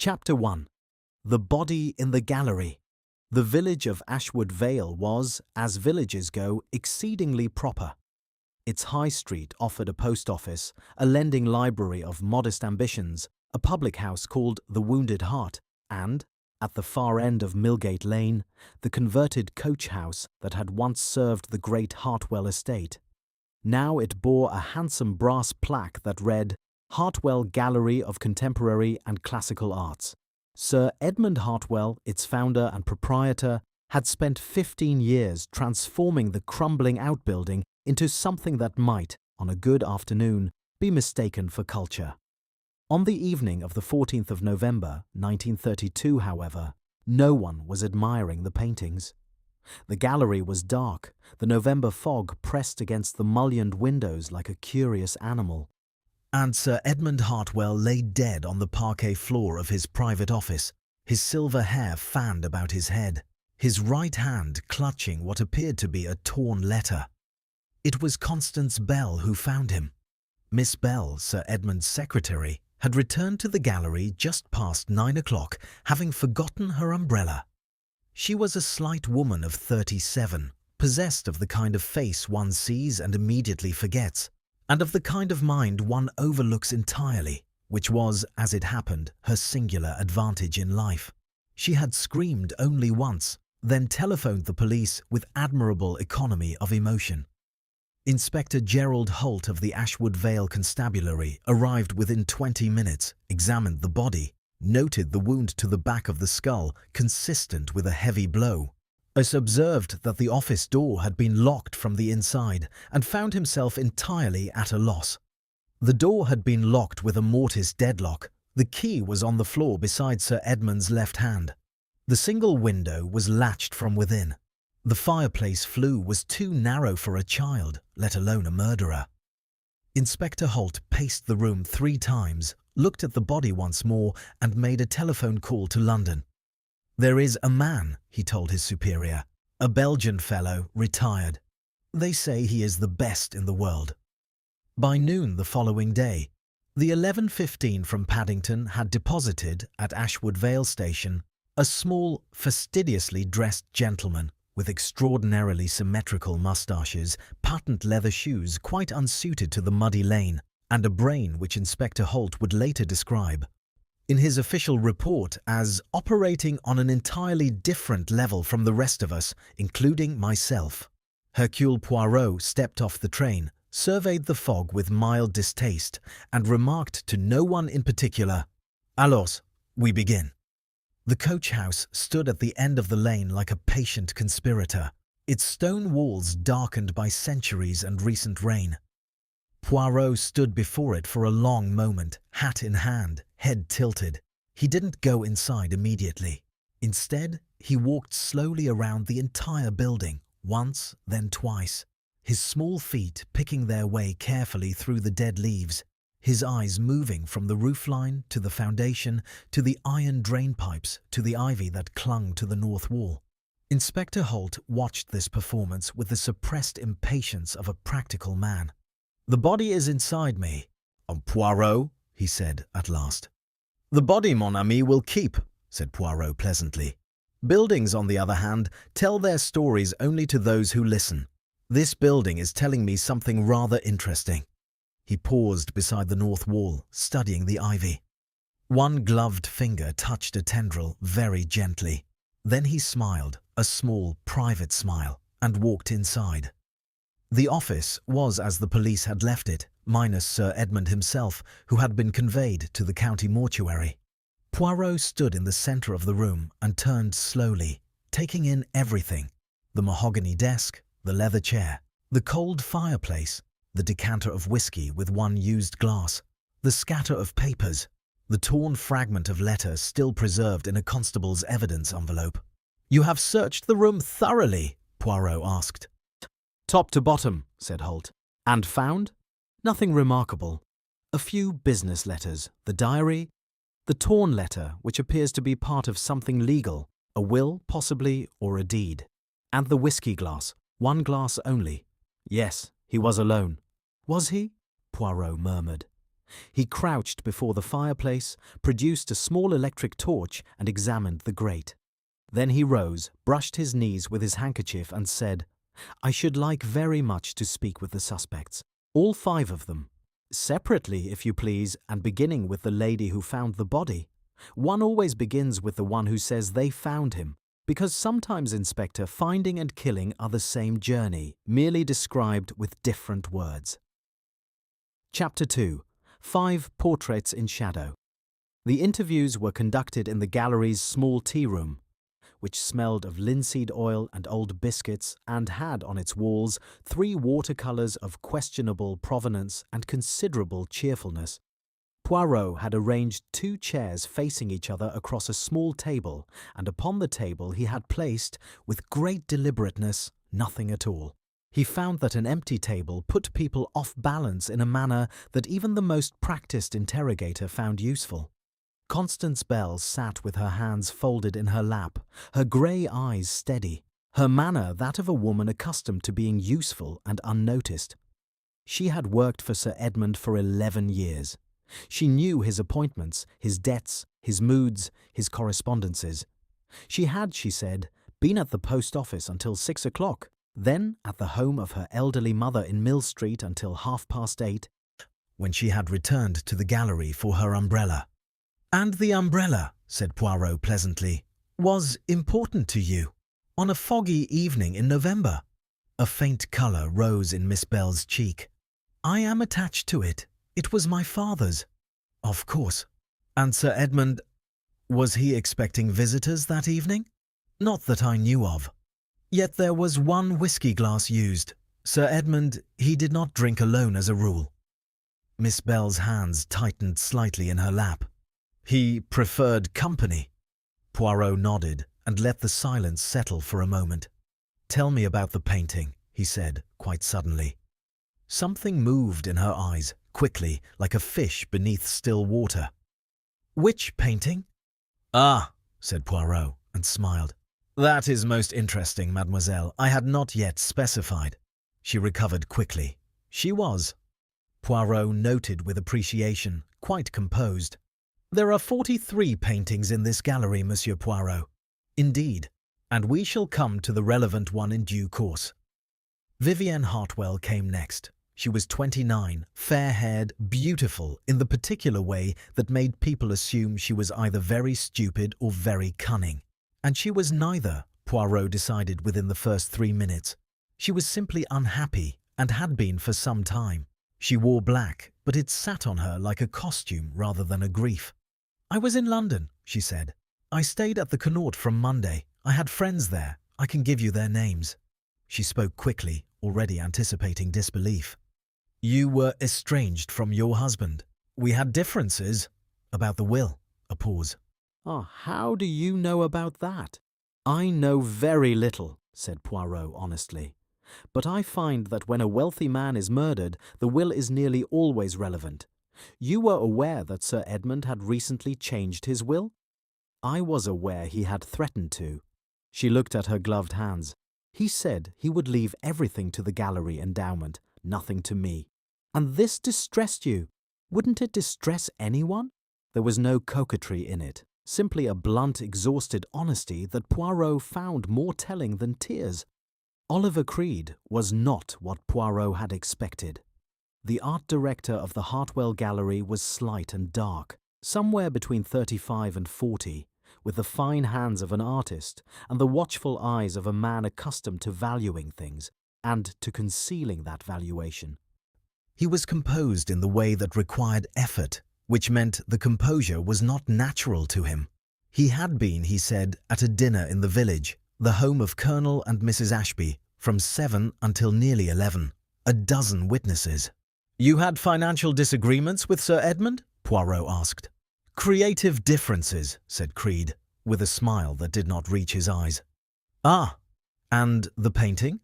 Chapter 1. The Body in the Gallery. The village of Ashwood Vale was, as villages go, exceedingly proper. Its high street offered a post office, a lending library of modest ambitions, a public house called the Wounded Hart, and, at the far end of Millgate Lane, the converted coach house that had once served the great Hartwell estate. Now it bore a handsome brass plaque that read, Hartwell Gallery of Contemporary and Classical Arts. Sir Edmund Hartwell, its founder and proprietor, had spent 15 years transforming the crumbling outbuilding into something that might, on a good afternoon, be mistaken for culture. On the evening of the 14th of November, 1932, however, no one was admiring the paintings. The gallery was dark, the November fog pressed against the mullioned windows like a curious animal. And Sir Edmund Hartwell lay dead on the parquet floor of his private office, his silver hair fanned about his head, his right hand clutching what appeared to be a torn letter. It was Constance Bell who found him. Miss Bell, Sir Edmund's secretary, had returned to the gallery just past 9 o'clock, having forgotten her umbrella. She was a slight woman of 37, possessed of the kind of face one sees and immediately forgets, and of the kind of mind one overlooks entirely, which was, as it happened, her singular advantage in life. She had screamed only once, then telephoned the police with admirable economy of emotion. Inspector Gerald Holt of the Ashwood Vale Constabulary arrived within 20 minutes, examined the body, noted the wound to the back of the skull consistent with a heavy blow, observed that the office door had been locked from the inside, and found himself entirely at a loss. The door had been locked with a mortice deadlock. The key was on the floor beside Sir Edmund's left hand. The single window was latched from within. The fireplace flue was too narrow for a child, let alone a murderer. Inspector Holt paced the room 3 times, looked at the body once more, and made a telephone call to London. "There is a man," he told his superior, "a Belgian fellow, retired. They say he is the best in the world." By noon the following day, the 11:15 from Paddington had deposited at Ashwood Vale Station a small, fastidiously dressed gentleman with extraordinarily symmetrical moustaches, patent leather shoes quite unsuited to the muddy lane, and a brain which Inspector Holt would later describe, in his official report, as operating on an entirely different level from the rest of us, including myself. Hercule Poirot stepped off the train, surveyed the fog with mild distaste, and remarked to no one in particular, "Alors, we begin." The coach house stood at the end of the lane like a patient conspirator, its stone walls darkened by centuries and recent rain. Poirot stood before it for a long moment, hat in hand, head tilted. He didn't go inside immediately. Instead, he walked slowly around the entire building, once, then twice, his small feet picking their way carefully through the dead leaves, his eyes moving from the roofline to the foundation to the iron drain pipes to the ivy that clung to the north wall. Inspector Holt watched this performance with the suppressed impatience of a practical man. "The body is inside me, Poirot," he said at last. "The body, mon ami, will keep," said Poirot pleasantly. "Buildings, on the other hand, tell their stories only to those who listen. This building is telling me something rather interesting." He paused beside the north wall, studying the ivy. One gloved finger touched a tendril very gently. Then he smiled, a small, private smile, and walked inside. The office was as the police had left it, minus Sir Edmund himself, who had been conveyed to the county mortuary. Poirot stood in the centre of the room and turned slowly, taking in everything: the mahogany desk, the leather chair, the cold fireplace, the decanter of whisky with one used glass, the scatter of papers, the torn fragment of letter still preserved in a constable's evidence envelope. "You have searched the room thoroughly?" Poirot asked. "Top to bottom," said Holt. "And found?" "Nothing remarkable. A few business letters, the diary, the torn letter, which appears to be part of something legal, a will, possibly, or a deed. And the whisky glass, 1 glass only. Yes, he was alone." "Was he?" Poirot murmured. He crouched before the fireplace, produced a small electric torch and examined the grate. Then he rose, brushed his knees with his handkerchief and said, "I should like very much to speak with the suspects, all 5 of them. Separately, if you please, and beginning with the lady who found the body. One always begins with the one who says they found him, because sometimes, Inspector, finding and killing are the same journey, merely described with different words." Chapter 2. 5 Portraits in Shadow. The interviews were conducted in the gallery's small tea room, which smelled of linseed oil and old biscuits and had on its walls 3 watercolours of questionable provenance and considerable cheerfulness. Poirot had arranged 2 chairs facing each other across a small table, and upon the table he had placed, with great deliberateness, nothing at all. He found that an empty table put people off balance in a manner that even the most practised interrogator found useful. Constance Bell sat with her hands folded in her lap, her grey eyes steady, her manner that of a woman accustomed to being useful and unnoticed. She had worked for Sir Edmund for 11 years. She knew his appointments, his debts, his moods, his correspondences. She had, she said, been at the post office until 6 o'clock, then at the home of her elderly mother in Mill Street until 8:30, when she had returned to the gallery for her umbrella. "And the umbrella," said Poirot pleasantly, "was important to you. On a foggy evening in November." A faint colour rose in Miss Bell's cheek. "I am attached to it. It was my father's." "Of course. And Sir Edmund, was he expecting visitors that evening?" "Not that I knew of. Yet there was 1 whiskey glass used. Sir Edmund, he did not drink alone as a rule." Miss Bell's hands tightened slightly in her lap. "He preferred company." Poirot nodded and let the silence settle for a moment. "Tell me about the painting," he said, quite suddenly. Something moved in her eyes, quickly, like a fish beneath still water. "Which painting?" "Ah," said Poirot, and smiled. "That is most interesting, mademoiselle. I had not yet specified." She recovered quickly. She was. Poirot noted with appreciation, quite composed. "There are 43 paintings in this gallery, Monsieur Poirot." "Indeed, and we shall come to the relevant one in due course." Vivienne Hartwell came next. She was 29, fair-haired, beautiful in the particular way that made people assume she was either very stupid or very cunning. And she was neither, Poirot decided within the first 3 minutes. She was simply unhappy, and had been for some time. She wore black, but it sat on her like a costume rather than a grief. "I was in London," she said. "I stayed at the Connaught from Monday. I had friends there. I can give you their names." She spoke quickly, already anticipating disbelief. "You were estranged from your husband. We had differences about the will." A pause. "Ah, how do you know about that?" "I know very little," said Poirot honestly. "But I find that when a wealthy man is murdered, the will is nearly always relevant. You were aware that Sir Edmund had recently changed his will?" "I was aware he had threatened to." She looked at her gloved hands. "He said he would leave everything to the gallery endowment, nothing to me. And this distressed you. Wouldn't it distress anyone?" There was no coquetry in it, simply a blunt, exhausted honesty that Poirot found more telling than tears. Oliver Creed was not what Poirot had expected. The art director of the Hartwell Gallery was slight and dark, somewhere between 35 and 40, with the fine hands of an artist and the watchful eyes of a man accustomed to valuing things and to concealing that valuation. He was composed in the way that required effort, which meant the composure was not natural to him. He had been, he said, at a dinner in the village, the home of Colonel and Mrs. Ashby, from 7 until nearly 11. A dozen witnesses. "You had financial disagreements with Sir Edmund?" Poirot asked. "Creative differences," said Creed, with a smile that did not reach his eyes. "Ah, and the painting?"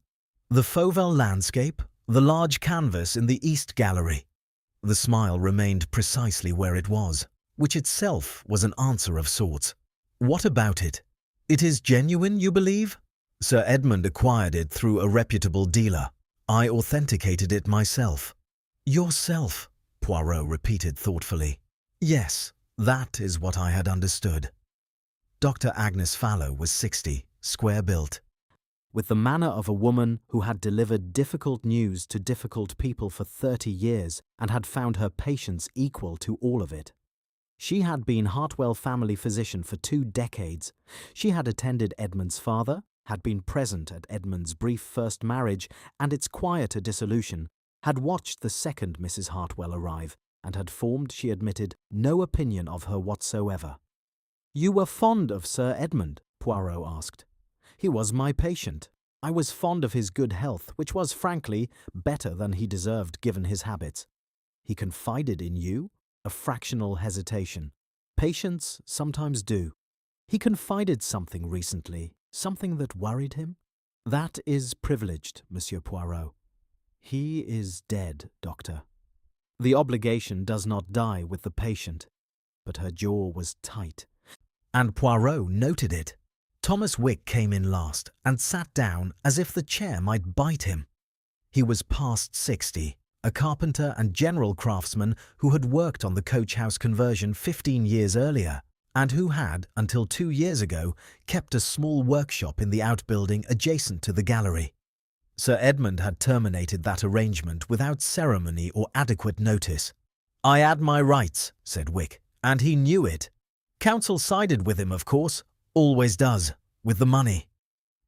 "The Fauvel landscape, the large canvas in the East Gallery." The smile remained precisely where it was, which itself was an answer of sorts. "What about it? It is genuine, you believe?" "Sir Edmund acquired it through a reputable dealer. I authenticated it myself." "Yourself?" Poirot repeated thoughtfully. Yes, that is what I had understood. Dr. Agnes Fallow was 60, square-built, with the manner of a woman who had delivered difficult news to difficult people for 30 years and had found her patience equal to all of it. She had been Hartwell family physician for 2 decades. She had attended Edmund's father, had been present at Edmund's brief first marriage and its quieter dissolution, had watched the second Mrs. Hartwell arrive, and had formed, she admitted, no opinion of her whatsoever. "You were fond of Sir Edmund?" Poirot asked. "He was my patient. I was fond of his good health, which was, frankly, better than he deserved given his habits. He confided in you?" A fractional hesitation. Patients sometimes do. "He confided something recently, something that worried him?" "That is privileged, Monsieur Poirot." "He is dead, Doctor." "The obligation does not die with the patient." But her jaw was tight, and Poirot noted it. Thomas Wick came in last and sat down as if the chair might bite him. He was past 60, a carpenter and general craftsman who had worked on the coach house conversion 15 years earlier, and who had, until 2 years ago, kept a small workshop in the outbuilding adjacent to the gallery. Sir Edmund had terminated that arrangement without ceremony or adequate notice. "I had my rights," said Wick, "and he knew it. Counsel sided with him, of course, always does, with the money."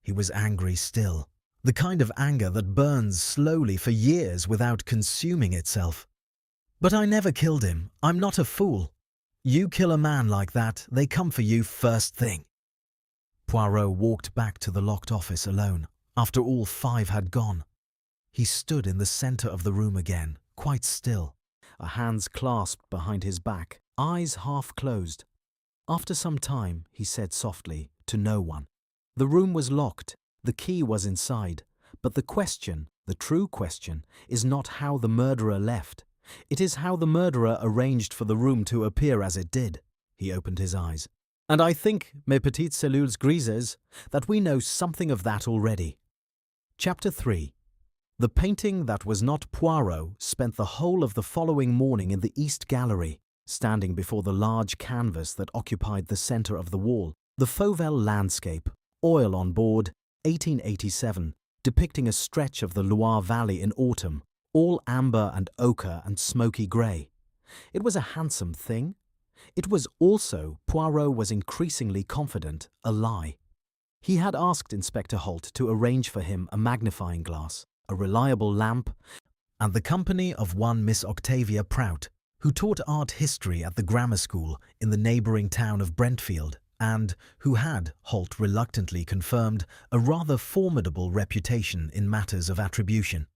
He was angry still. The kind of anger that burns slowly for years without consuming itself. "But I never killed him. I'm not a fool. You kill a man like that, they come for you first thing." Poirot walked back to the locked office alone, after all 5 had gone. He stood in the centre of the room again, quite still, hands clasped behind his back, eyes half closed. After some time, he said softly, to no one. The room was locked. The key was inside, but the question, the true question, is not how the murderer left. It is how the murderer arranged for the room to appear as it did. He opened his eyes. "And I think, mes petites cellules grises, that we know something of that already." Chapter 3. The painting that was not Poirot spent the whole of the following morning in the East Gallery, standing before the large canvas that occupied the centre of the wall, the Fauvel landscape, oil on board, 1887, depicting a stretch of the Loire Valley in autumn, all amber and ochre and smoky grey. It was a handsome thing. It was also, Poirot was increasingly confident, a lie. He had asked Inspector Holt to arrange for him a magnifying glass, a reliable lamp, and the company of one Miss Octavia Prout, who taught art history at the grammar school in the neighbouring town of Brentfield, and who had, Holt reluctantly confirmed, a rather formidable reputation in matters of attribution.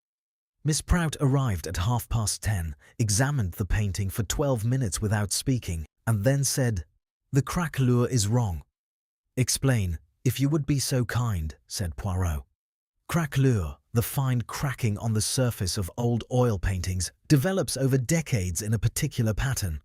Miss Prout arrived at 10:30, examined the painting for 12 minutes without speaking, and then said, "The craquelure is wrong." "Explain, if you would be so kind," said Poirot. Craquelure, the fine cracking on the surface of old oil paintings, develops over decades in a particular pattern.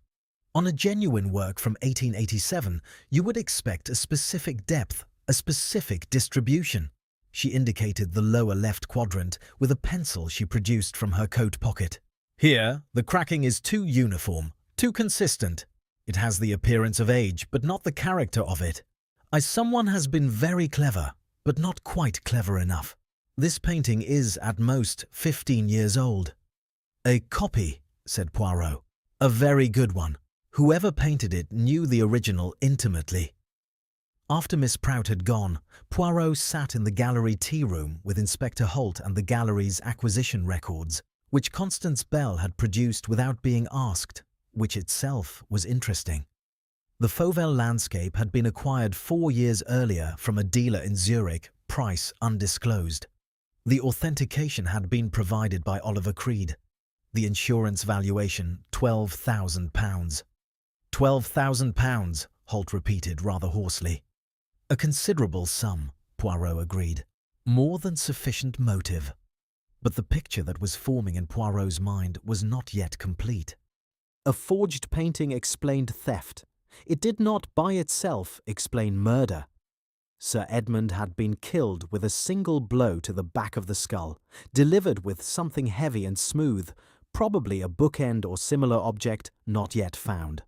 On a genuine work from 1887, you would expect a specific depth, a specific distribution. She indicated the lower left quadrant with a pencil she produced from her coat pocket. "Here, the cracking is too uniform, too consistent. It has the appearance of age, but not the character of it. Someone has been very clever, but not quite clever enough. This painting is, at most, 15 years old." "A copy," said Poirot. "A very good one. Whoever painted it knew the original intimately." After Miss Prout had gone, Poirot sat in the gallery tea-room with Inspector Holt and the gallery's acquisition records, which Constance Bell had produced without being asked, which itself was interesting. The Fauvel landscape had been acquired 4 years earlier from a dealer in Zurich, price undisclosed. The authentication had been provided by Oliver Creed. The insurance valuation, £12,000. £12,000, Holt repeated rather hoarsely. A considerable sum, Poirot agreed. More than sufficient motive. But the picture that was forming in Poirot's mind was not yet complete. A forged painting explained theft. It did not by itself explain murder. Sir Edmund had been killed with a single blow to the back of the skull, delivered with something heavy and smooth, probably a bookend or similar object not yet found.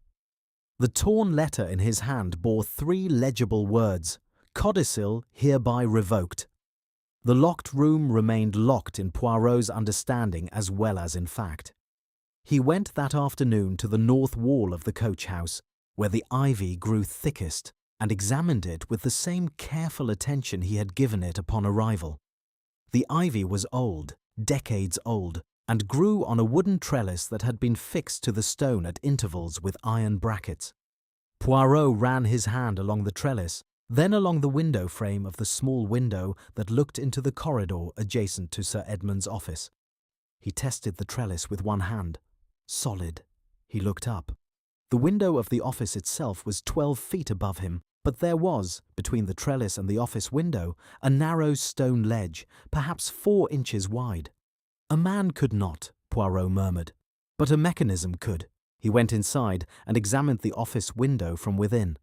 The torn letter in his hand bore 3 legible words: "Codicil hereby revoked." The locked room remained locked in Poirot's understanding as well as in fact. He went that afternoon to the north wall of the coach house, where the ivy grew thickest, and examined it with the same careful attention he had given it upon arrival. The ivy was old, decades old, and grew on a wooden trellis that had been fixed to the stone at intervals with iron brackets. Poirot ran his hand along the trellis, then along the window frame of the small window that looked into the corridor adjacent to Sir Edmund's office. He tested the trellis with one hand. Solid. He looked up. The window of the office itself was 12 feet above him, but there was, between the trellis and the office window, a narrow stone ledge, perhaps 4 inches wide. A man could not, Poirot murmured, but a mechanism could. He went inside and examined the office window from within.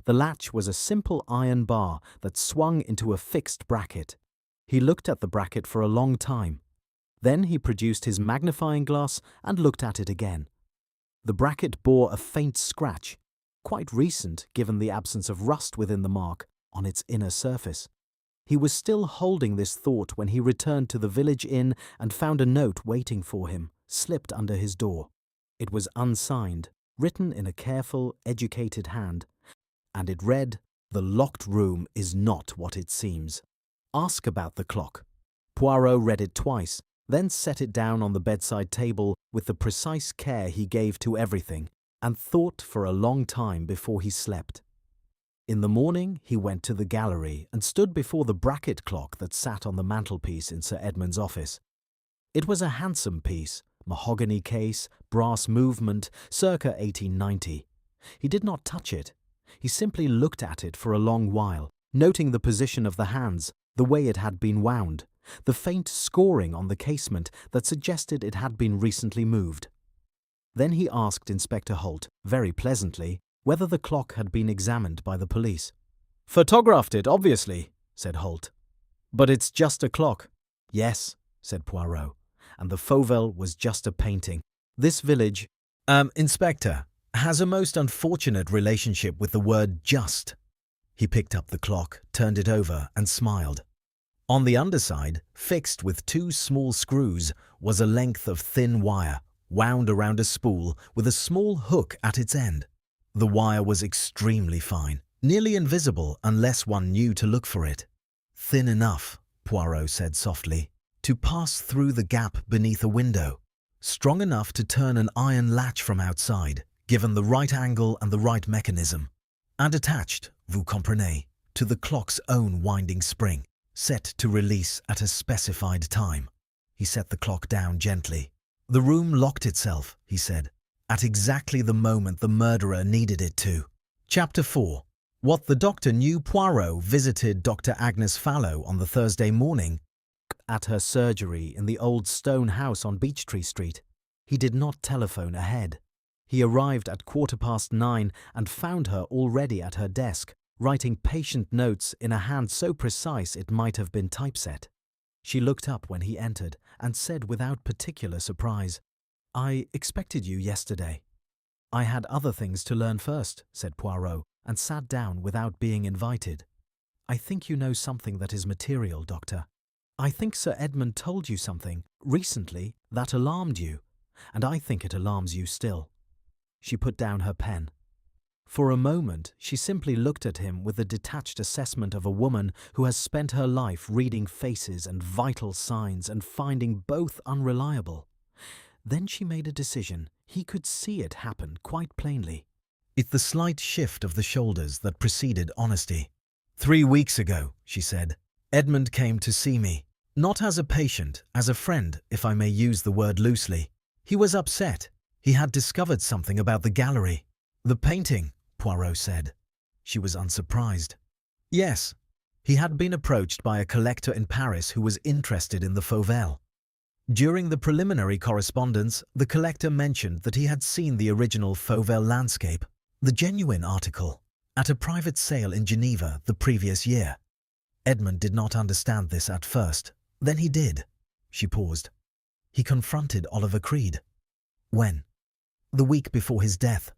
The latch was a simple iron bar that swung into a fixed bracket. He looked at the bracket for a long time. Then he produced his magnifying glass and looked at it again. The bracket bore a faint scratch, quite recent given the absence of rust within the mark, on its inner surface. He was still holding this thought when he returned to the village inn and found a note waiting for him, slipped under his door. It was unsigned, written in a careful, educated hand, and it read, "The locked room is not what it seems. Ask about the clock." Poirot read it twice, then set it down on the bedside table with the precise care he gave to everything, and thought for a long time before he slept. In the morning he went to the gallery and stood before the bracket clock that sat on the mantelpiece in Sir Edmund's office. It was a handsome piece, mahogany case, brass movement, circa 1890. He did not touch it. He simply looked at it for a long while, noting the position of the hands, the way it had been wound, the faint scoring on the casement that suggested it had been recently moved. Then he asked Inspector Holt, very pleasantly, whether the clock had been examined by the police. "Photographed it, obviously," said Holt. "But it's just a clock." "Yes," said Poirot, "and the Fauvel was just a painting. This village, Inspector, has a most unfortunate relationship with the word just." He picked up the clock, turned it over, and smiled. On the underside, fixed with 2 small screws, was a length of thin wire, wound around a spool with a small hook at its end. The wire was extremely fine, nearly invisible unless one knew to look for it. "Thin enough," Poirot said softly, "to pass through the gap beneath a window. Strong enough to turn an iron latch from outside, given the right angle and the right mechanism. And attached, vous comprenez, to the clock's own winding spring, set to release at a specified time." He set the clock down gently. "The room locked itself," he said, "at exactly the moment the murderer needed it to." Chapter 4. What the doctor knew. Poirot visited Dr. Agnes Fallow on the Thursday morning at her surgery in the old stone house on Beechtree Street. He did not telephone ahead. He arrived at 9:15 and found her already at her desk, writing patient notes in a hand so precise it might have been typeset. She looked up when he entered and said without particular surprise, "I expected you yesterday." "I had other things to learn first," said Poirot, and sat down without being invited. "I think you know something that is material, Doctor. I think Sir Edmund told you something, recently, that alarmed you, and I think it alarms you still." She put down her pen. For a moment, she simply looked at him with the detached assessment of a woman who has spent her life reading faces and vital signs and finding both unreliable. Then she made a decision. He could see it happen quite plainly. It's the slight shift of the shoulders that preceded honesty. "3 weeks ago," she said, "Edmund came to see me. Not as a patient, as a friend, if I may use the word loosely. He was upset. He had discovered something about the gallery." "The painting," Poirot said. She was unsurprised. "Yes. He had been approached by a collector in Paris who was interested in the Fauvel. During the preliminary correspondence, the collector mentioned that he had seen the original Fauvel landscape, the genuine article, at a private sale in Geneva the previous year. Edmund did not understand this at first. Then he did." She paused. "He confronted Oliver Creed." When? The week before his death.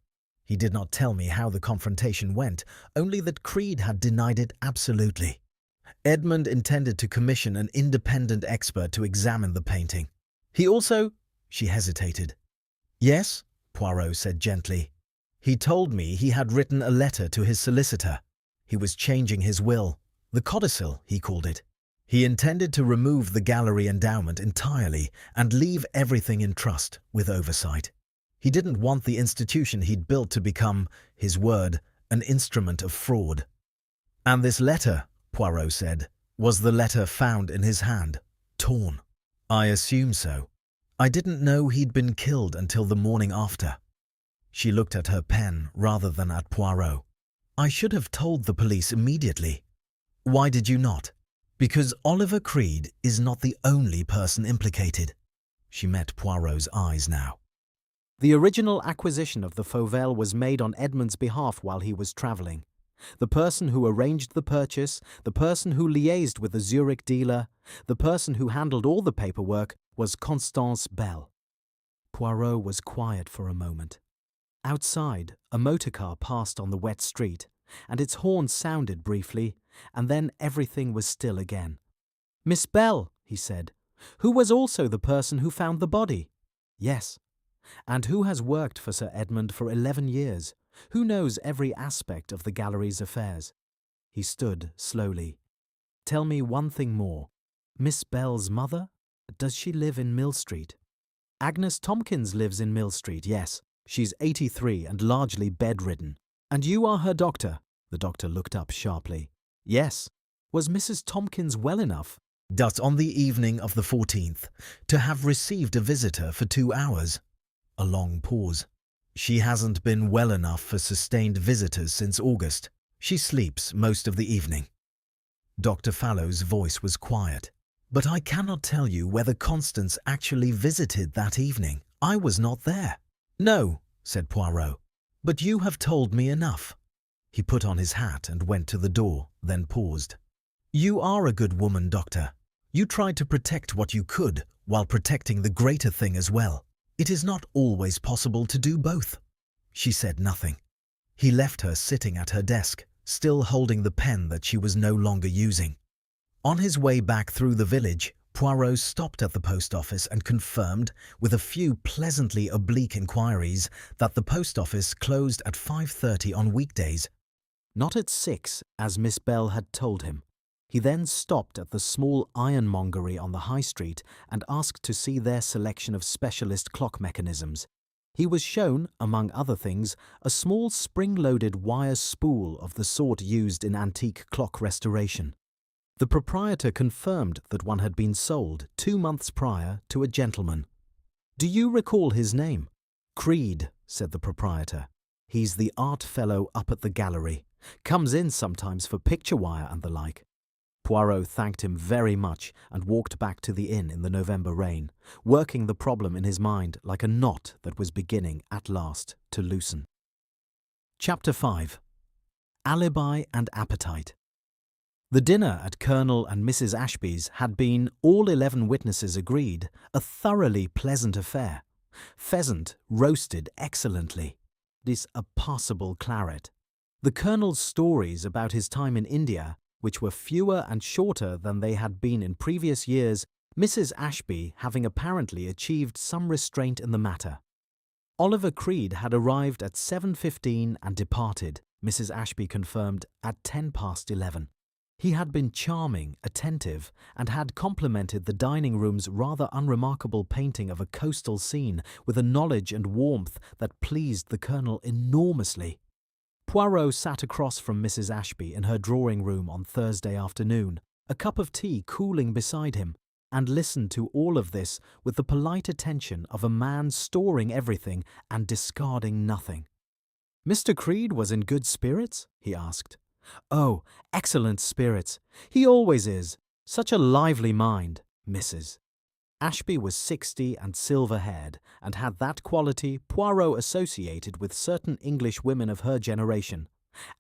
He did not tell me how the confrontation went, only that Creed had denied it absolutely. Edmund intended to commission an independent expert to examine the painting. He also— She hesitated. Yes, Poirot said gently. He told me he had written a letter to his solicitor. He was changing his will, the codicil, he called it. He intended to remove the gallery endowment entirely and leave everything in trust with oversight. He didn't want the institution he'd built to become, his word, an instrument of fraud. And this letter, Poirot said, was the letter found in his hand, torn. I assume so. I didn't know he'd been killed until the morning after. She looked at her pen rather than at Poirot. I should have told the police immediately. Why did you not? Because Oliver Creed is not the only person implicated. She met Poirot's eyes now. The original acquisition of the Fauvel was made on Edmund's behalf while he was travelling. The person who arranged the purchase, the person who liaised with the Zurich dealer, the person who handled all the paperwork was Constance Bell. Poirot was quiet for a moment. Outside, a motorcar passed on the wet street, and its horn sounded briefly, and then everything was still again. Miss Bell, he said, who was also the person who found the body? Yes. And who has worked for Sir Edmund for 11 years, who knows every aspect of the gallery's affairs. He stood slowly. Tell me one thing more. Miss Bell's mother? Does she live in Mill Street? Agnes Tompkins lives in Mill Street, yes. She's 83 and largely bedridden. And you are her doctor? The doctor looked up sharply. Yes. Was Mrs. Tompkins well enough? Thus on the evening of the 14th, to have received a visitor for 2 hours. A long pause. She hasn't been well enough for sustained visitors since August. She sleeps most of the evening. Dr. Fallow's voice was quiet. But I cannot tell you whether Constance actually visited that evening. I was not there. No, said Poirot. But you have told me enough. He put on his hat and went to the door, then paused. You are a good woman, Doctor. You tried to protect what you could while protecting the greater thing as well. It is not always possible to do both. She said nothing. He left her sitting at her desk, still holding the pen that she was no longer using. On his way back through the village, Poirot stopped at the post office and confirmed, with a few pleasantly oblique inquiries, that the post office closed at 5:30 on weekdays. Not at 6, as Miss Bell had told him. He then stopped at the small ironmongery on the high street and asked to see their selection of specialist clock mechanisms. He was shown, among other things, a small spring-loaded wire spool of the sort used in antique clock restoration. The proprietor confirmed that one had been sold 2 months prior to a gentleman. Do you recall his name? Creed, said the proprietor. He's the art fellow up at the gallery. Comes in sometimes for picture wire and the like. Poirot thanked him very much and walked back to the inn in the November rain, working the problem in his mind like a knot that was beginning at last to loosen. Chapter 5. Alibi and Appetite. The dinner at Colonel and Mrs. Ashby's had been, all 11 witnesses agreed, a thoroughly pleasant affair. Pheasant roasted excellently. This a passable claret. The Colonel's stories about his time in India, which were fewer and shorter than they had been in previous years, Mrs. Ashby having apparently achieved some restraint in the matter. Oliver Creed had arrived at 7:15 and departed, Mrs. Ashby confirmed, at 11:10. He had been charming, attentive, and had complimented the dining room's rather unremarkable painting of a coastal scene with a knowledge and warmth that pleased the Colonel enormously. Poirot sat across from Mrs. Ashby in her drawing-room on Thursday afternoon, a cup of tea cooling beside him, and listened to all of this with the polite attention of a man storing everything and discarding nothing. Mr. Creed was in good spirits? He asked. Oh, excellent spirits. He always is. Such a lively mind, Mrs. Ashby was 60 and silver-haired, and had that quality Poirot associated with certain English women of her generation,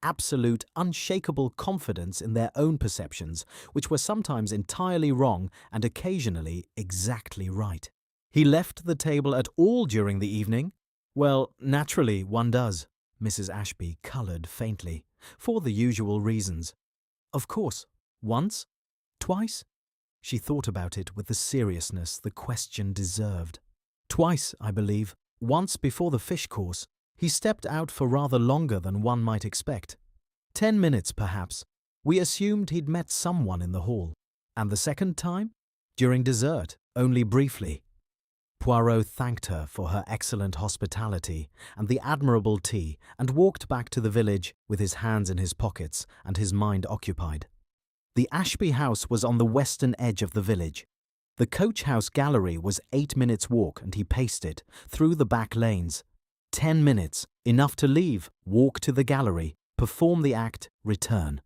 absolute, unshakable confidence in their own perceptions, which were sometimes entirely wrong and occasionally exactly right. He left the table at all during the evening? Well, naturally one does. Mrs. Ashby coloured faintly, for the usual reasons. Of course. Once? Twice? She thought about it with the seriousness the question deserved. Twice, I believe. Once before the fish course. He stepped out for rather longer than one might expect. 10 minutes, perhaps. We assumed he'd met someone in the hall. And the second time? During dessert, only briefly. Poirot thanked her for her excellent hospitality and the admirable tea and walked back to the village with his hands in his pockets and his mind occupied. The Ashby house was on the western edge of the village. The coach-house gallery was 8 minutes' walk and he paced it, through the back lanes. 10 minutes, enough to leave, walk to the gallery, perform the act, return.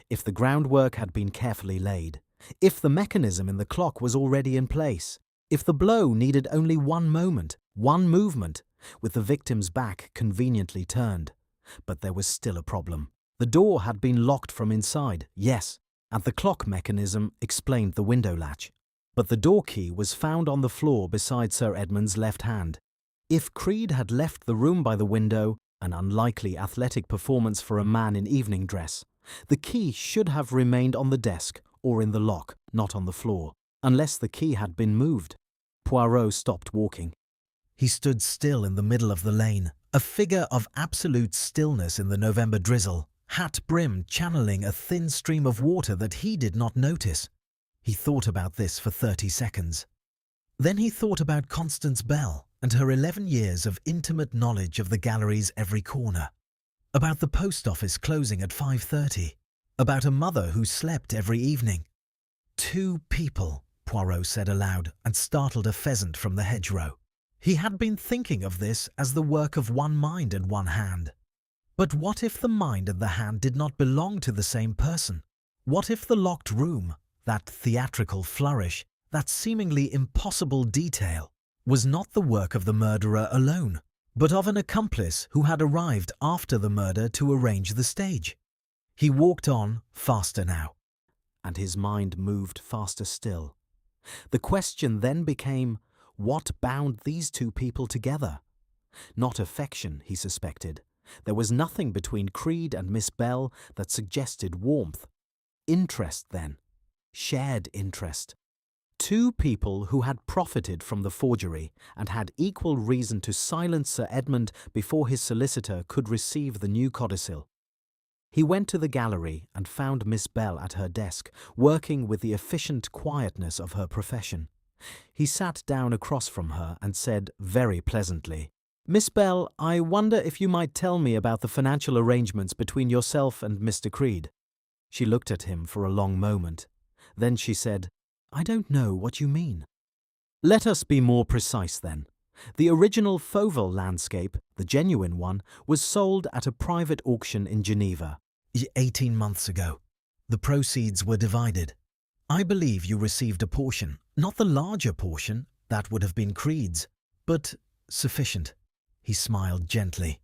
If the groundwork had been carefully laid, if the mechanism in the clock was already in place, if the blow needed only one moment, one movement, with the victim's back conveniently turned. But there was still a problem. The door had been locked from inside, yes, and the clock mechanism explained the window latch. But the door key was found on the floor beside Sir Edmund's left hand. If Creed had left the room by the window, an unlikely athletic performance for a man in evening dress, the key should have remained on the desk or in the lock, not on the floor, unless the key had been moved. Poirot stopped walking. He stood still in the middle of the lane, a figure of absolute stillness in the November drizzle, hat-brim channeling a thin stream of water that he did not notice. He thought about this for 30 seconds. Then he thought about Constance Bell and her 11 years of intimate knowledge of the gallery's every corner, about the post office closing at 5:30, about a mother who slept every evening. 2 people, Poirot said aloud and startled a pheasant from the hedgerow. He had been thinking of this as the work of one mind and one hand. But what if the mind and the hand did not belong to the same person? What if the locked room, that theatrical flourish, that seemingly impossible detail, was not the work of the murderer alone, but of an accomplice who had arrived after the murder to arrange the stage? He walked on, faster now, and his mind moved faster still. The question then became, what bound these 2 people together? Not affection, he suspected. There was nothing between Creed and Miss Bell that suggested warmth. Interest, then. Shared interest. 2 people who had profited from the forgery and had equal reason to silence Sir Edmund before his solicitor could receive the new codicil. He went to the gallery and found Miss Bell at her desk, working with the efficient quietness of her profession. He sat down across from her and said very pleasantly, "Miss Bell, I wonder if you might tell me about the financial arrangements between yourself and Mr. Creed." She looked at him for a long moment. Then she said, "I don't know what you mean." "Let us be more precise then. The original Fauville landscape, the genuine one, was sold at a private auction in Geneva. 18 months ago. The proceeds were divided. I believe you received a portion, not the larger portion, that would have been Creed's, but sufficient." He smiled gently.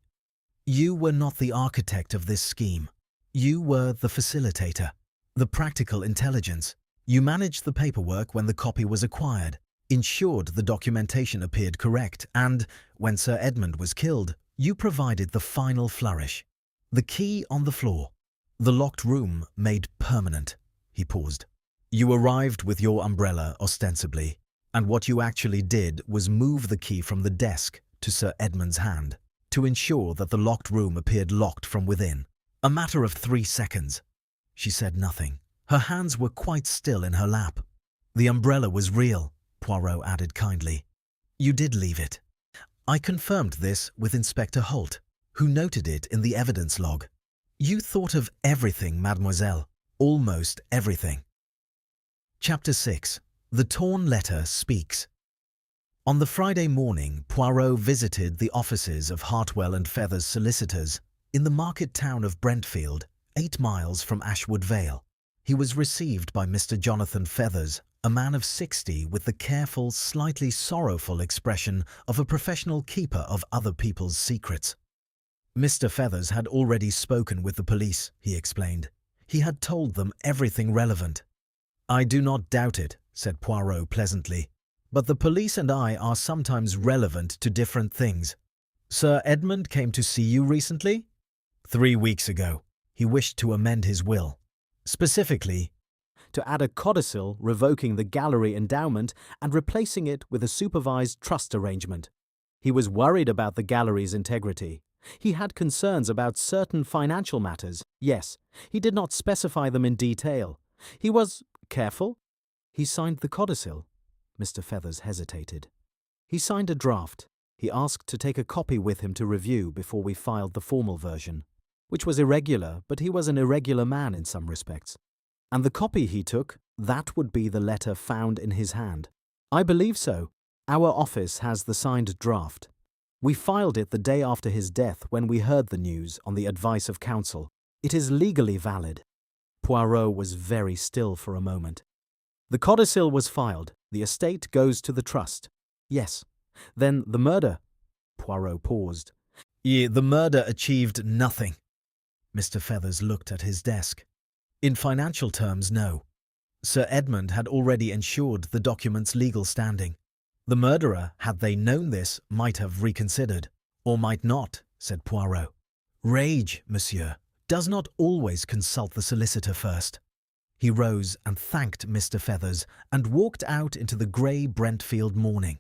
"You were not the architect of this scheme. You were the facilitator, the practical intelligence. You managed the paperwork when the copy was acquired, ensured the documentation appeared correct, and, when Sir Edmund was killed, you provided the final flourish. The key on the floor. The locked room made permanent." He paused. "You arrived with your umbrella, ostensibly, and what you actually did was move the key from the desk to Sir Edmund's hand, to ensure that the locked room appeared locked from within. A matter of 3 seconds." She said nothing. Her hands were quite still in her lap. "The umbrella was real," Poirot added kindly. "You did leave it. I confirmed this with Inspector Holt, who noted it in the evidence log. You thought of everything, mademoiselle, almost everything." Chapter 6. The Torn Letter Speaks. On the Friday morning, Poirot visited the offices of Hartwell and Feather's solicitors in the market town of Brentfield, 8 miles from Ashwood Vale. He was received by Mr. Jonathan Feathers, a man of 60 with the careful, slightly sorrowful expression of a professional keeper of other people's secrets. Mr. Feathers had already spoken with the police, he explained. He had told them everything relevant. "I do not doubt it," said Poirot pleasantly. but the police and I are sometimes relevant to different things. Sir Edmund came to see you recently? 3 weeks ago. He wished to amend his will. Specifically, to add a codicil revoking the gallery endowment and replacing it with a supervised trust arrangement. He was worried about the gallery's integrity. He had concerns about certain financial matters. Yes, he did not specify them in detail. He was careful. He signed the codicil. Mr. Feathers hesitated. He signed a draft. He asked to take a copy with him to review before we filed the formal version, which was irregular, but he was an irregular man in some respects. And the copy he took, that would be the letter found in his hand. I believe so. Our office has the signed draft. We filed it the day after his death when we heard the news on the advice of counsel. It is legally valid. Poirot was very still for a moment. The codicil was filed. The estate goes to the trust. Yes. Then the murder. Poirot paused. The murder achieved nothing. Mr. Feathers looked at his desk. In financial terms, no. Sir Edmund had already ensured the document's legal standing. The murderer, had they known this, might have reconsidered. Or might not, said Poirot. Rage, monsieur, does not always consult the solicitor first. He rose and thanked Mr. Feathers and walked out into the grey Brentfield morning.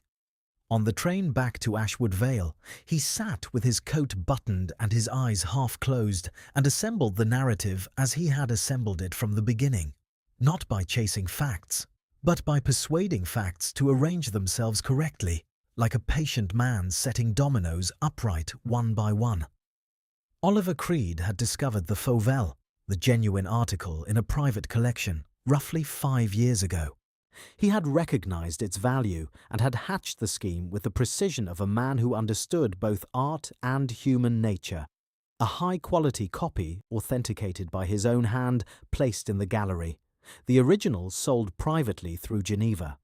On the train back to Ashwood Vale, he sat with his coat buttoned and his eyes half closed and assembled the narrative as he had assembled it from the beginning, not by chasing facts, but by persuading facts to arrange themselves correctly, like a patient man setting dominoes upright one by one. Oliver Creed had discovered the Fauvel, the genuine article in a private collection, roughly 5 years ago. He had recognized its value and had hatched the scheme with the precision of a man who understood both art and human nature. A high-quality copy, authenticated by his own hand, placed in the gallery. The original sold privately through Geneva.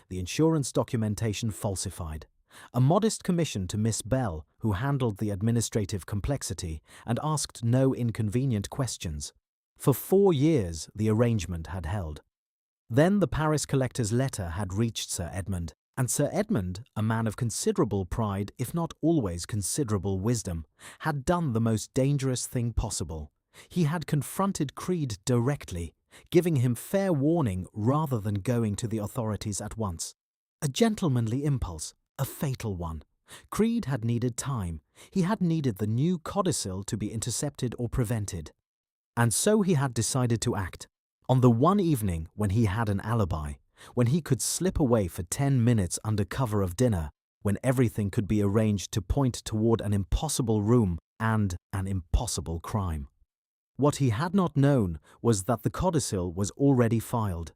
The insurance documentation falsified. A modest commission to Miss Bell, who handled the administrative complexity and asked no inconvenient questions. For 4 years the arrangement had held. Then the Paris collector's letter had reached Sir Edmund, and Sir Edmund, a man of considerable pride, if not always considerable wisdom, had done the most dangerous thing possible. He had confronted Creed directly, giving him fair warning rather than going to the authorities at once. A gentlemanly impulse, a fatal one. Creed had needed time. He had needed the new codicil to be intercepted or prevented. And so he had decided to act. On the one evening when he had an alibi, when he could slip away for 10 minutes under cover of dinner, when everything could be arranged to point toward an impossible room and an impossible crime. What he had not known was that the codicil was already filed.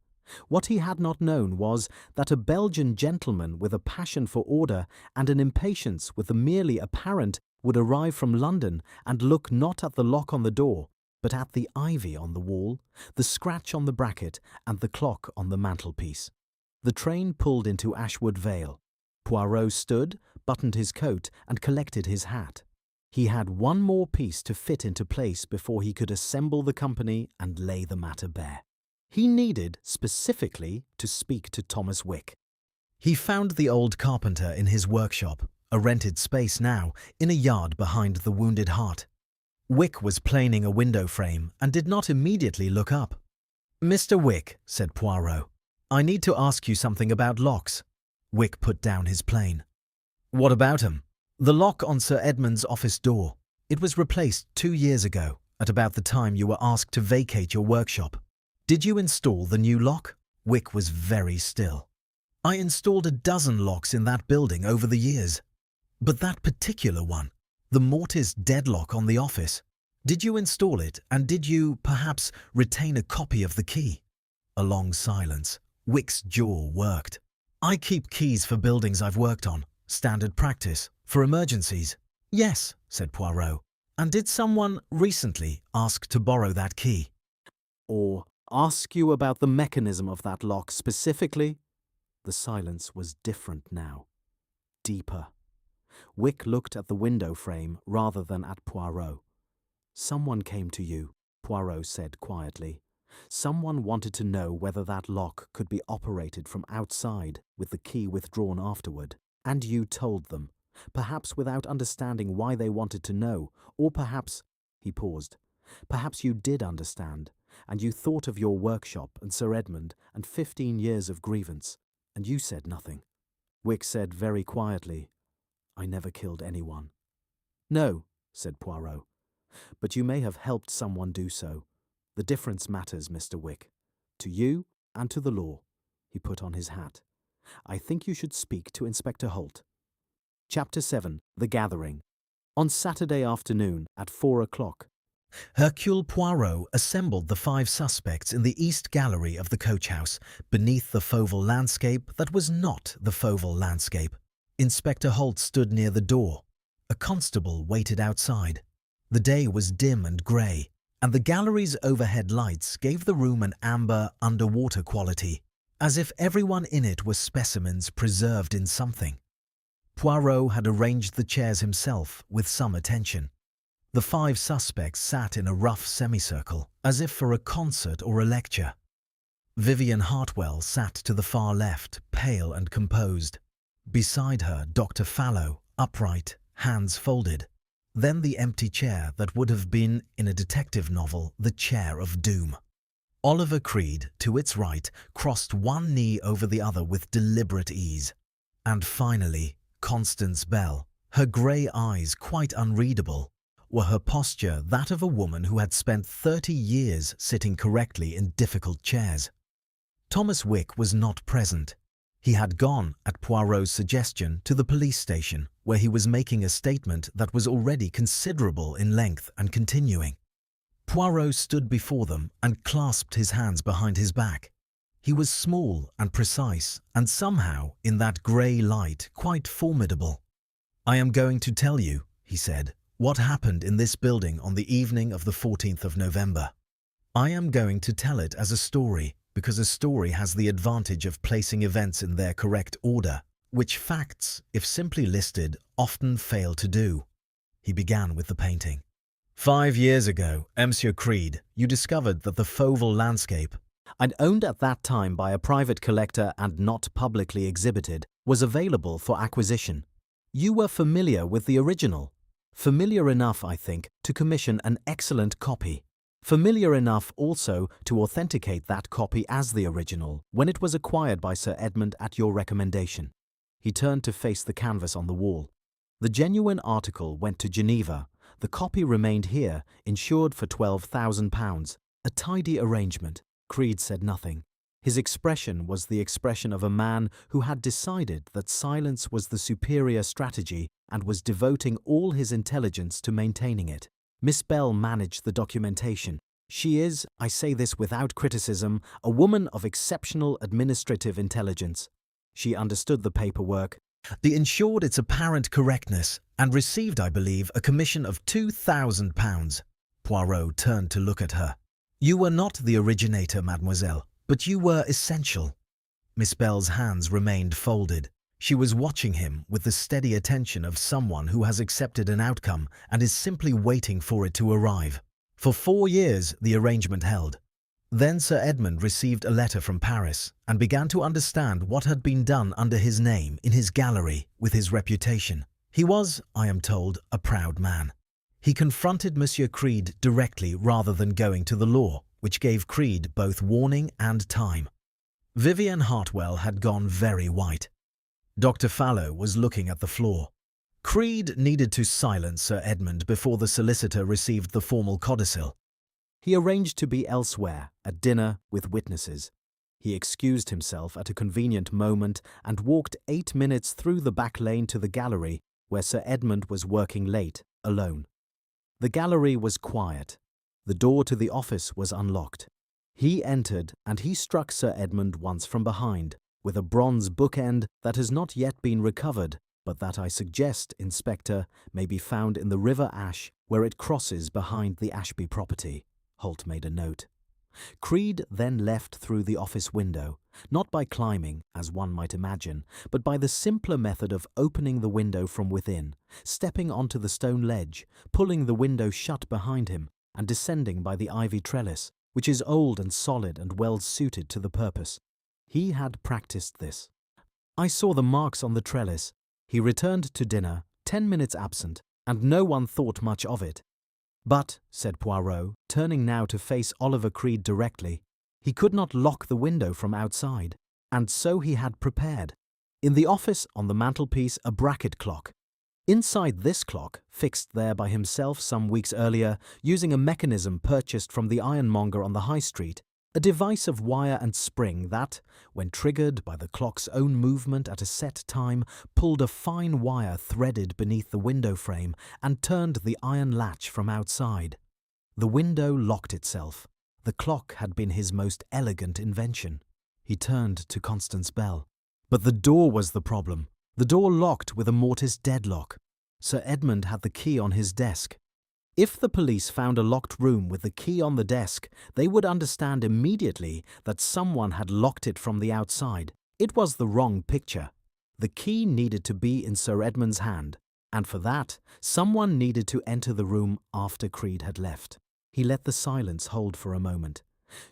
What he had not known was that a Belgian gentleman with a passion for order and an impatience with the merely apparent would arrive from London and look not at the lock on the door, but at the ivy on the wall, the scratch on the bracket, and the clock on the mantelpiece. The train pulled into Ashwood Vale. Poirot stood, buttoned his coat, and collected his hat. He had one more piece to fit into place before he could assemble the company and lay the matter bare. He needed, specifically, to speak to Thomas Wick. He found the old carpenter in his workshop, a rented space now, in a yard behind the Wounded Hart. Wick was planing a window frame and did not immediately look up. "Mr. Wick," said Poirot, "I need to ask you something about locks." Wick put down his plane. "What about 'em?" "The lock on Sir Edmund's office door. It was replaced 2 years ago, at about the time you were asked to vacate your workshop. Did you install the new lock?" Wick was very still. "I installed a dozen locks in that building over the years. But that particular one, the mortise deadlock on the office, did you install it, and did you, perhaps, retain a copy of the key?" A long silence. Wick's jaw worked. "I keep keys for buildings I've worked on. Standard practice. For emergencies." "Yes," said Poirot. "And did someone recently ask to borrow that key?" "Or ask you about the mechanism of that lock specifically?" The silence was different now. Deeper. Wick looked at the window frame rather than at Poirot. "Someone came to you," Poirot said quietly. Someone wanted to know whether that lock could be operated from outside with the key withdrawn afterward, and you told them, perhaps without understanding why they wanted to know, or perhaps—" he paused. "Perhaps you did understand, and you thought of your workshop and Sir Edmund and 15 years of grievance, and you said nothing." Wick said very quietly, "I never killed anyone." "No," said Poirot, "but you may have helped someone do so. The difference matters, Mr. Wick. To you and to the law." He put on his hat. "I think you should speak to Inspector Holt." Chapter 7. The Gathering. On Saturday afternoon at 4 o'clock, Hercule Poirot assembled the 5 suspects in the east gallery of the coach-house, beneath the Fauval landscape that was not the Fauval landscape. Inspector Holt stood near the door. A constable waited outside. The day was dim and grey, and the gallery's overhead lights gave the room an amber, underwater quality, as if everyone in it were specimens preserved in something. Poirot had arranged the chairs himself with some attention. The 5 suspects sat in a rough semicircle, as if for a concert or a lecture. Vivian Hartwell sat to the far left, pale and composed. Beside her, Dr. Fallow, upright, hands folded. Then the empty chair that would have been, in a detective novel, the chair of doom. Oliver Creed, to its right, crossed one knee over the other with deliberate ease. And finally, Constance Bell, her grey eyes quite unreadable, were her posture that of a woman who had spent 30 years sitting correctly in difficult chairs. Thomas Wick was not present. He had gone, at Poirot's suggestion, to the police station, where he was making a statement that was already considerable in length and continuing. Poirot stood before them and clasped his hands behind his back. He was small and precise, and somehow, in that grey light, quite formidable. "I am going to tell you," he said, "what happened in this building on the evening of the 14th of November. I am going to tell it as a story, because a story has the advantage of placing events in their correct order, which facts, if simply listed, often fail to do." He began with the painting. "5 years ago, Monsieur Creed, you discovered that the Fauval landscape, and owned at that time by a private collector and not publicly exhibited, was available for acquisition. You were familiar with the original. Familiar enough, I think, to commission an excellent copy. Familiar enough also to authenticate that copy as the original when it was acquired by Sir Edmund at your recommendation." He turned to face the canvas on the wall. "The genuine article went to Geneva. The copy remained here, insured for £12,000. A tidy arrangement." Creed said nothing. His expression was the expression of a man who had decided that silence was the superior strategy and was devoting all his intelligence to maintaining it. Miss Bell managed the documentation. She is, I say this without criticism, a woman of exceptional administrative intelligence. She understood the paperwork. They ensured its apparent correctness and received, I believe, a commission of £2,000. Poirot turned to look at her. "You were not the originator, mademoiselle, but you were essential." Miss Bell's hands remained folded. She was watching him with the steady attention of someone who has accepted an outcome and is simply waiting for it to arrive. For 4 years the arrangement held. Then Sir Edmund received a letter from Paris and began to understand what had been done under his name in his gallery with his reputation. He was, I am told, a proud man. He confronted Monsieur Creed directly rather than going to the law, which gave Creed both warning and time. Vivian Hartwell had gone very white. Dr. Fallow was looking at the floor. Creed needed to silence Sir Edmund before the solicitor received the formal codicil. He arranged to be elsewhere, at dinner, with witnesses. He excused himself at a convenient moment and walked 8 minutes through the back lane to the gallery, where Sir Edmund was working late, alone. The gallery was quiet. The door to the office was unlocked. He entered, and he struck Sir Edmund once from behind, with a bronze bookend that has not yet been recovered, but that I suggest, Inspector, may be found in the River Ash, where it crosses behind the Ashby property. Holt made a note. Creed then left through the office window, not by climbing, as one might imagine, but by the simpler method of opening the window from within, stepping onto the stone ledge, pulling the window shut behind him, and descending by the ivy trellis, which is old and solid and well suited to the purpose. He had practiced this. I saw the marks on the trellis. He returned to dinner, 10 minutes absent, and no one thought much of it. But, said Poirot, turning now to face Oliver Creed directly, he could not lock the window from outside, and so he had prepared. In the office, on the mantelpiece, a bracket clock. Inside this clock, fixed there by himself some weeks earlier, using a mechanism purchased from the ironmonger on the high street, a device of wire and spring that, when triggered by the clock's own movement at a set time, pulled a fine wire threaded beneath the window frame and turned the iron latch from outside. The window locked itself. The clock had been his most elegant invention. He turned to Constance Bell. But the door was the problem. The door locked with a mortise deadlock. Sir Edmund had the key on his desk. If the police found a locked room with the key on the desk, they would understand immediately that someone had locked it from the outside. It was the wrong picture. The key needed to be in Sir Edmund's hand, and for that, someone needed to enter the room after Creed had left. He let the silence hold for a moment.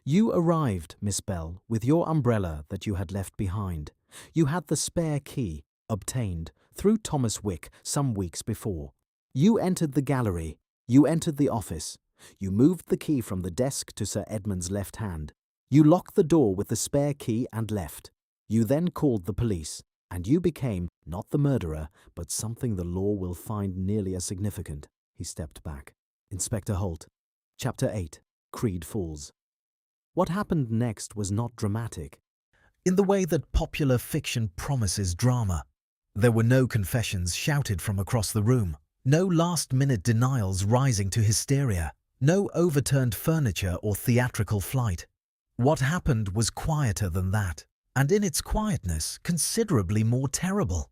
You arrived, Miss Bell, with your umbrella that you had left behind. You had the spare key, obtained, through Thomas Wick, some weeks before. You entered the gallery. You entered the office. You moved the key from the desk to Sir Edmund's left hand. You locked the door with the spare key and left. You then called the police, and you became, not the murderer, but something the law will find nearly as significant. He stepped back. Inspector Holt. Chapter 8. Creed Falls. What happened next was not dramatic, in the way that popular fiction promises drama. There were no confessions shouted from across the room, no last-minute denials rising to hysteria, no overturned furniture or theatrical flight. What happened was quieter than that, and in its quietness considerably more terrible.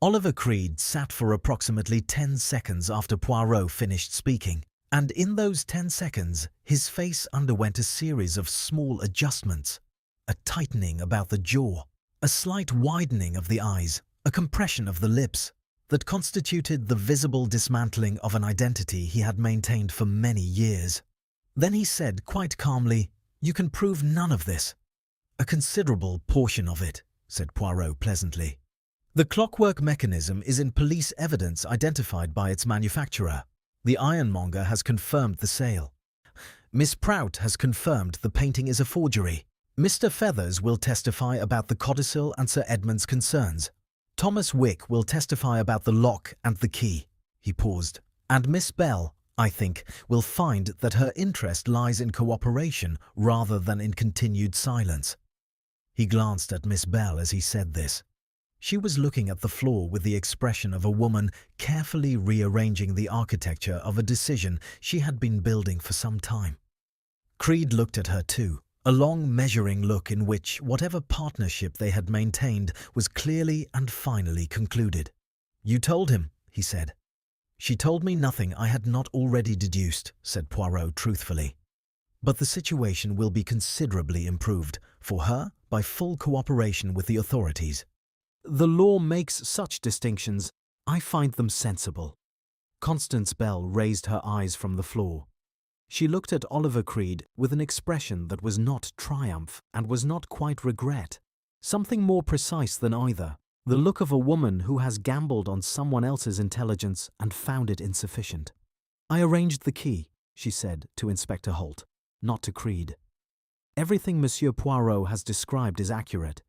Oliver Creed sat for approximately 10 seconds after Poirot finished speaking, and in those 10 seconds his face underwent a series of small adjustments. A tightening about the jaw, a slight widening of the eyes, a compression of the lips, that constituted the visible dismantling of an identity he had maintained for many years. Then he said quite calmly, "You can prove none of this." "A considerable portion of it," said Poirot pleasantly. "The clockwork mechanism is in police evidence identified by its manufacturer. The ironmonger has confirmed the sale. Miss Prout has confirmed the painting is a forgery. Mr. Feathers will testify about the codicil and Sir Edmund's concerns. Thomas Wick will testify about the lock and the key." He paused. "And Miss Bell, I think, will find that her interest lies in cooperation rather than in continued silence." He glanced at Miss Bell as he said this. She was looking at the floor with the expression of a woman carefully rearranging the architecture of a decision she had been building for some time. Creed looked at her too, a long measuring look in which whatever partnership they had maintained was clearly and finally concluded. "You told him," he said. "She told me nothing I had not already deduced," said Poirot truthfully. "But the situation will be considerably improved, for her, by full cooperation with the authorities. The law makes such distinctions. I find them sensible." Constance Bell raised her eyes from the floor. She looked at Oliver Creed with an expression that was not triumph and was not quite regret. Something more precise than either. The look of a woman who has gambled on someone else's intelligence and found it insufficient. "I arranged the key," she said to Inspector Holt, not to Creed. "Everything Monsieur Poirot has described is accurate.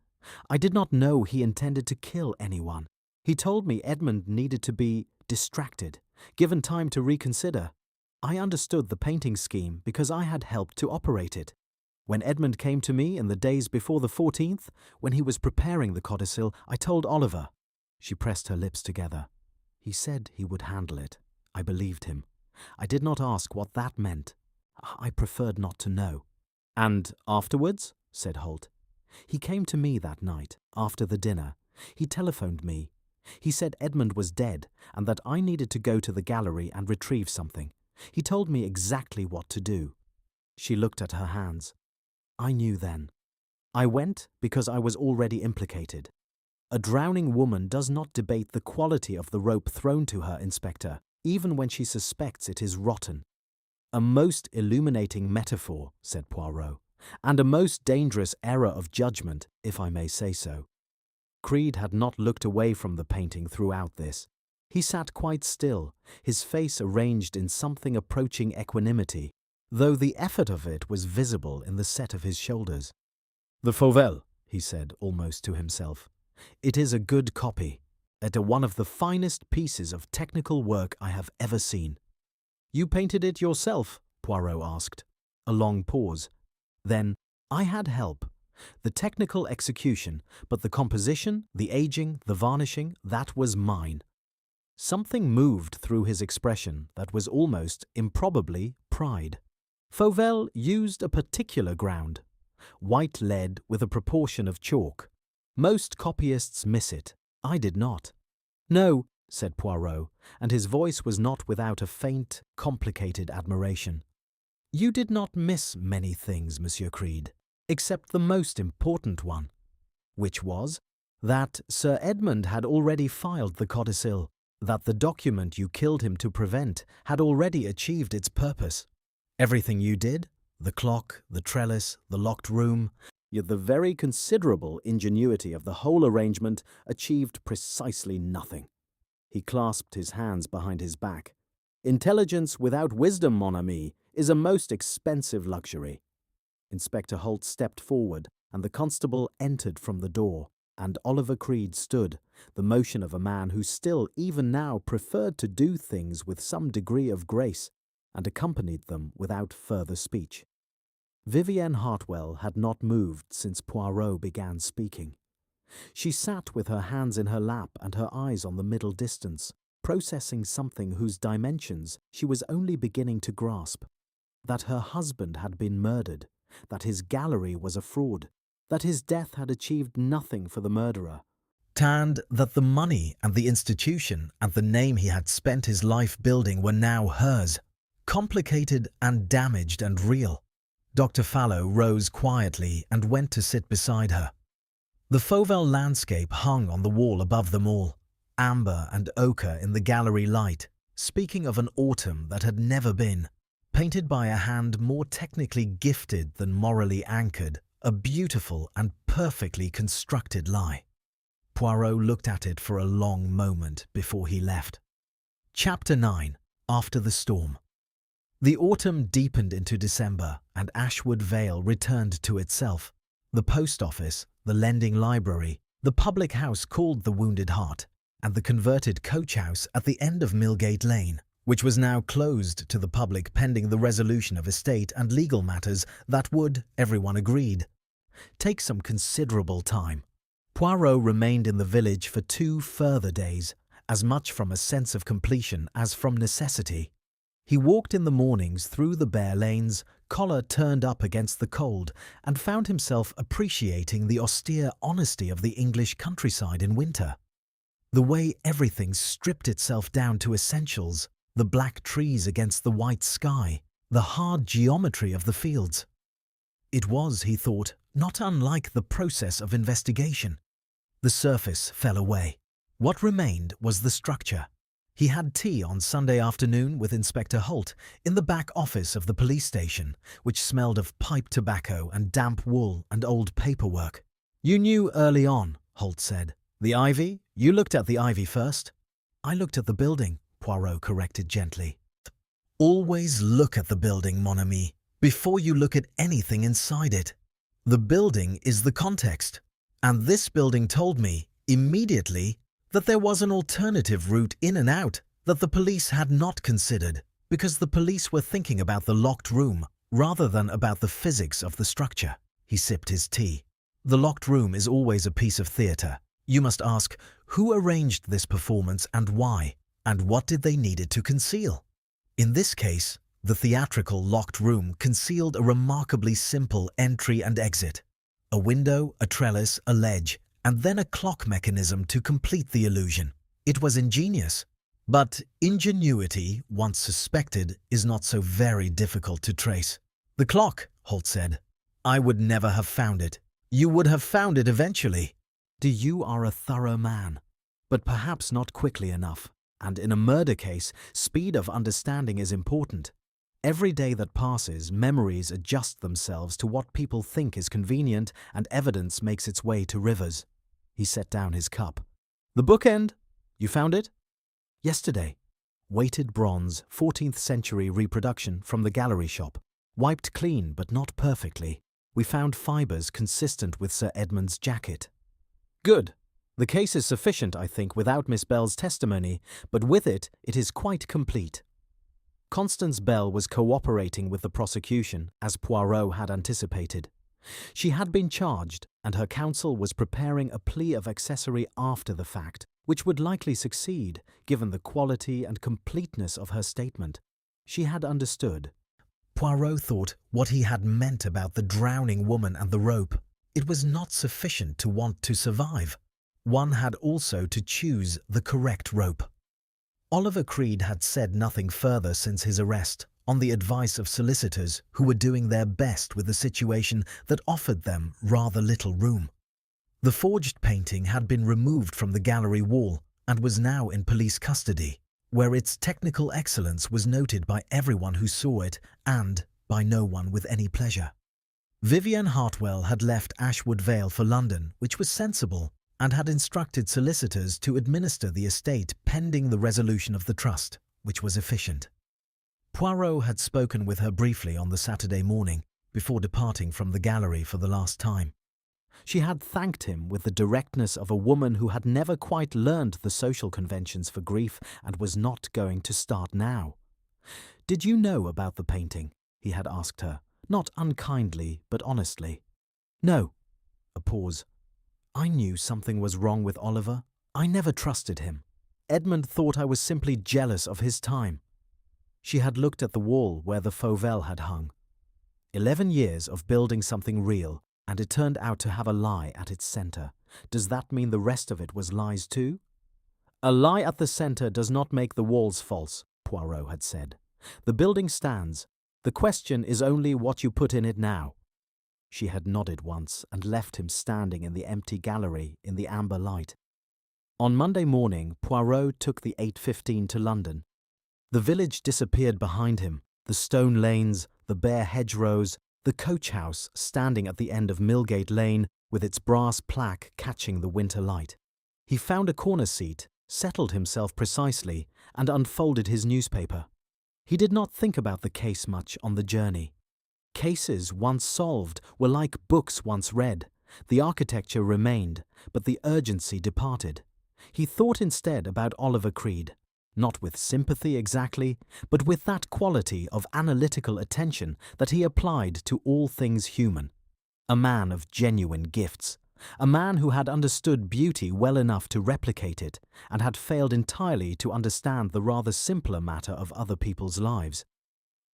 I did not know he intended to kill anyone. He told me Edmund needed to be distracted, given time to reconsider. I understood the painting scheme because I had helped to operate it. When Edmund came to me in the days before the 14th, when he was preparing the codicil, I told Oliver." She pressed her lips together. "He said he would handle it. I believed him. I did not ask what that meant. I preferred not to know." "And afterwards?" said Holt. "He came to me that night, after the dinner. He telephoned me. He said Edmund was dead and that I needed to go to the gallery and retrieve something. He told me exactly what to do." She looked at her hands. "I knew then. I went because I was already implicated. A drowning woman does not debate the quality of the rope thrown to her, Inspector, even when she suspects it is rotten. "A most illuminating metaphor," said Poirot, "and a most dangerous error of judgment, if I may say so." Creed had not looked away from the painting throughout this. He sat quite still, his face arranged in something approaching equanimity, though the effort of it was visible in the set of his shoulders. "The Fauvel," he said almost to himself. "It is a good copy. It is one of the finest pieces of technical work I have ever seen." "You painted it yourself?" Poirot asked. A long pause. Then, "I had help. The technical execution, but the composition, the aging, the varnishing, that was mine." Something moved through his expression that was almost, improbably, pride. Fauvel used a particular ground. White lead with a proportion of chalk. Most copyists miss it. I did not. "No," said Poirot, and his voice was not without a faint, complicated admiration. "You did not miss many things, Monsieur Creed, except the most important one." Which was? That Sir Edmund had already filed the codicil, that the document you killed him to prevent had already achieved its purpose. Everything you did, the clock, the trellis, the locked room, yet the very considerable ingenuity of the whole arrangement achieved precisely nothing. He clasped his hands behind his back. "Intelligence without wisdom, mon ami, is a most expensive luxury." Inspector Holt stepped forward, and the constable entered from the door, and Oliver Creed stood, the motion of a man who still, even now, preferred to do things with some degree of grace, and accompanied them without further speech. Vivienne Hartwell had not moved since Poirot began speaking. She sat with her hands in her lap and her eyes on the middle distance, processing something whose dimensions she was only beginning to grasp. That her husband had been murdered, that his gallery was a fraud, that his death had achieved nothing for the murderer, and that the money and the institution and the name he had spent his life building were now hers, complicated and damaged and real. Dr. Fallow rose quietly and went to sit beside her. The Fauvel landscape hung on the wall above them all, amber and ochre in the gallery light, speaking of an autumn that had never been, painted by a hand more technically gifted than morally anchored, a beautiful and perfectly constructed lie. Poirot looked at it for a long moment before he left. Chapter 9. After the Storm. The autumn deepened into December, and Ashwood Vale returned to itself. The post office, the lending library, the public house called the Wounded Hart, and the converted coach house at the end of Millgate Lane, which was now closed to the public pending the resolution of estate and legal matters that would, everyone agreed, take some considerable time. Poirot remained in the village for 2 further days, as much from a sense of completion as from necessity. He walked in the mornings through the bare lanes, collar turned up against the cold, and found himself appreciating the austere honesty of the English countryside in winter. The way everything stripped itself down to essentials, the black trees against the white sky, the hard geometry of the fields. It was, he thought, not unlike the process of investigation. The surface fell away. What remained was the structure. He had tea on Sunday afternoon with Inspector Holt in the back office of the police station, which smelled of pipe tobacco and damp wool and old paperwork. "You knew early on," Holt said. "The ivy? You looked at the ivy first?" "I looked at the building," Poirot corrected gently. "Always look at the building, mon ami, before you look at anything inside it. The building is the context. And this building told me, immediately, that there was an alternative route in and out that the police had not considered, because the police were thinking about the locked room rather than about the physics of the structure." He sipped his tea. "The locked room is always a piece of theatre. You must ask, who arranged this performance and why, and what did they need it to conceal? In this case, the theatrical locked room concealed a remarkably simple entry and exit. A window, a trellis, a ledge, and then a clock mechanism to complete the illusion. It was ingenious. But ingenuity, once suspected, is not so very difficult to trace. "The clock," Holt said. "I would never have found it. You would have found it eventually." You are a thorough man, but perhaps not quickly enough, and in a murder case, speed of understanding is important. Every day that passes, memories adjust themselves to what people think is convenient, and evidence makes its way to rivers. He set down his cup. The bookend? You found it? Yesterday. Weighted bronze, 14th century reproduction from the gallery shop. Wiped clean, but not perfectly. We found fibres consistent with Sir Edmund's jacket. Good. The case is sufficient, I think, without Miss Bell's testimony, but with it, it is quite complete. Constance Bell was cooperating with the prosecution, as Poirot had anticipated. She had been charged, and her counsel was preparing a plea of accessory after the fact, which would likely succeed, given the quality and completeness of her statement. She had understood. Poirot thought what he had meant about the drowning woman and the rope. It was not sufficient to want to survive. One had also to choose the correct rope. Oliver Creed had said nothing further since his arrest, on the advice of solicitors who were doing their best with a situation that offered them rather little room. The forged painting had been removed from the gallery wall and was now in police custody, where its technical excellence was noted by everyone who saw it and by no one with any pleasure. Vivian Hartwell had left Ashwood Vale for London, which was sensible, and had instructed solicitors to administer the estate pending the resolution of the trust, which was efficient. Poirot had spoken with her briefly on the Saturday morning, before departing from the gallery for the last time. She had thanked him with the directness of a woman who had never quite learned the social conventions for grief and was not going to start now. "Did you know about the painting?" he had asked her, not unkindly but honestly. "No." A pause. "I knew something was wrong with Oliver. I never trusted him. Edmund thought I was simply jealous of his time." She had looked at the wall where the Fauvel had hung. 11 years of building something real, and it turned out to have a lie at its centre. Does that mean the rest of it was lies too? "A lie at the centre does not make the walls false," Poirot had said. "The building stands. The question is only what you put in it now." She had nodded once and left him standing in the empty gallery in the amber light. On Monday morning, Poirot took the 8:15 to London. The village disappeared behind him, the stone lanes, the bare hedgerows, the coach-house standing at the end of Millgate Lane with its brass plaque catching the winter light. He found a corner seat, settled himself precisely, and unfolded his newspaper. He did not think about the case much on the journey. Cases once solved were like books once read. The architecture remained, but the urgency departed. He thought instead about Oliver Creed, not with sympathy exactly, but with that quality of analytical attention that he applied to all things human. A man of genuine gifts, a man who had understood beauty well enough to replicate it, and had failed entirely to understand the rather simpler matter of other people's lives.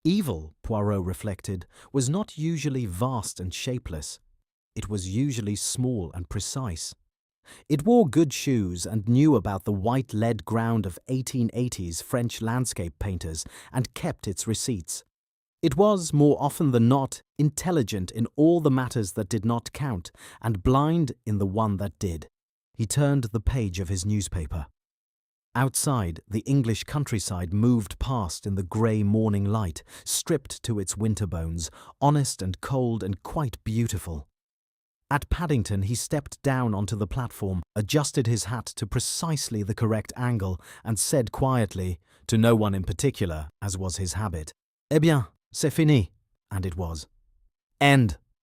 Evil, Poirot reflected, was not usually vast and shapeless. It was usually small and precise. It wore good shoes and knew about the white lead ground of 1880s French landscape painters and kept its receipts. It was, more often than not, intelligent in all the matters that did not count and blind in the one that did. He turned the page of his newspaper. Outside, the English countryside moved past in the grey morning light, stripped to its winter bones, honest and cold and quite beautiful. At Paddington he stepped down onto the platform, adjusted his hat to precisely the correct angle, and said quietly, to no one in particular, as was his habit, "Eh bien, c'est fini." And it was. End.